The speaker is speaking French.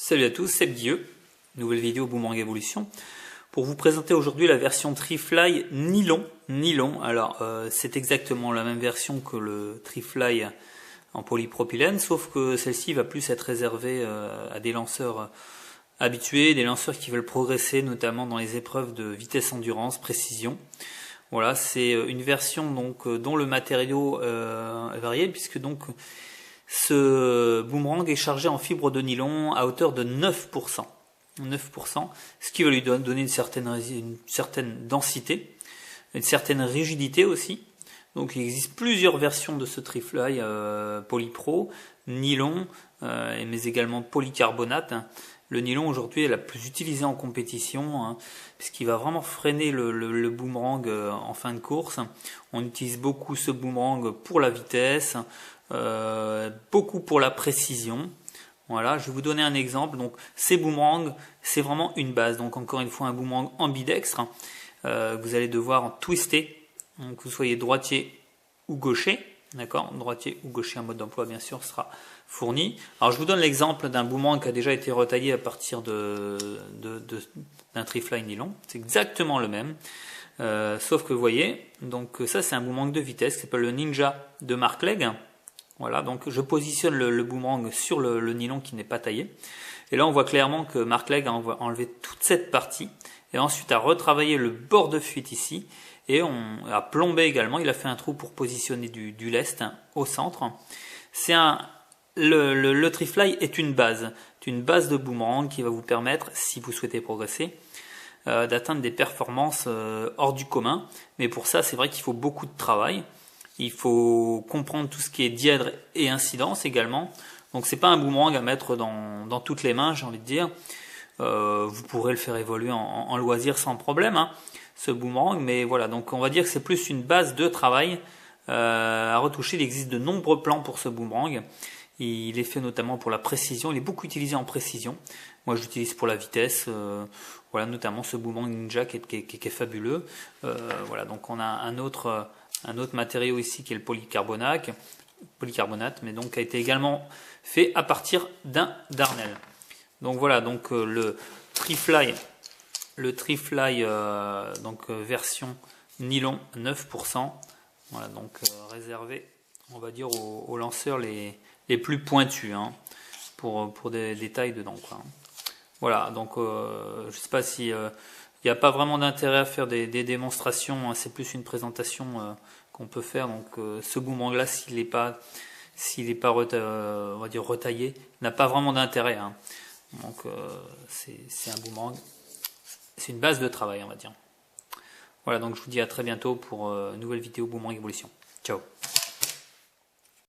Salut à tous, c'est Guilleux, nouvelle vidéo Boomerang Evolution, pour vous présenter aujourd'hui la version Trifly Nylon. Alors c'est exactement la même version que le Trifly en polypropylène, sauf que celle-ci va plus être réservée à des lanceurs habitués, des lanceurs qui veulent progresser, notamment dans les épreuves de vitesse endurance, précision. Voilà, c'est une version donc dont le matériau est varié, puisque donc ce boomerang est chargé en fibre de nylon à hauteur de 9%. 9%, ce qui va lui donner une certaine densité, une certaine rigidité aussi. Donc il existe plusieurs versions de ce Trifly Polypro, nylon, mais également polycarbonate. Le nylon aujourd'hui est la plus utilisée en compétition, puisqu'il va vraiment freiner le boomerang en fin de course. On utilise beaucoup ce boomerang pour la vitesse, beaucoup pour la précision. Voilà, je vais vous donner un exemple. Donc ces boomerangs, c'est vraiment une base. Donc encore une fois un boomerang ambidextre. Vous allez devoir twister, donc que vous soyez droitier ou gaucher. D'accord, droitier ou gaucher, un mode d'emploi bien sûr sera fourni. Alors je vous donne l'exemple d'un boomerang qui a déjà été retaillé à partir d'un Trifly nylon. C'est exactement le même, sauf que vous voyez, donc ça c'est un boomerang de vitesse qui s'appelle le Ninja de Mark Legg. Voilà, donc je positionne le boomerang sur le nylon qui n'est pas taillé. Et là on voit clairement que Mark Legg a enlevé toute cette partie et ensuite a retravaillé le bord de fuite ici. Et on a plombé également, il a fait un trou pour positionner du lest au centre. Le Trifly est une base de boomerang qui va vous permettre, si vous souhaitez progresser, d'atteindre des performances hors du commun. Mais pour ça, c'est vrai qu'il faut beaucoup de travail. Il faut comprendre tout ce qui est dièdre et incidence également. Donc c'est pas un boomerang à mettre dans toutes les mains, j'ai envie de dire. Vous pourrez le faire évoluer en loisir sans problème, ce boomerang, mais voilà, donc on va dire que c'est plus une base de travail à retoucher. Il existe de nombreux plans pour ce boomerang. Il est fait notamment pour la précision, il est beaucoup utilisé en précision. Moi je l'utilise pour la vitesse, voilà, notamment ce boomerang Ninja qui est fabuleux. Voilà, donc on a un autre matériau ici qui est le polycarbonate, mais donc a été également fait à partir d'un darnel. Donc voilà, donc le Trifly version nylon 9%. Voilà, donc réservé, on va dire aux lanceurs les plus pointus, pour des détails dedans, quoi. Voilà, donc je sais pas si il n'y a pas vraiment d'intérêt à faire des démonstrations, c'est plus une présentation qu'on peut faire. Donc ce boomerang là, s'il n'est pas on va dire retaillé, n'a pas vraiment d'intérêt, Donc c'est un boomerang, c'est une base de travail, on va dire. Voilà, donc je vous dis à très bientôt pour une nouvelle vidéo Boomerang Evolution. Ciao.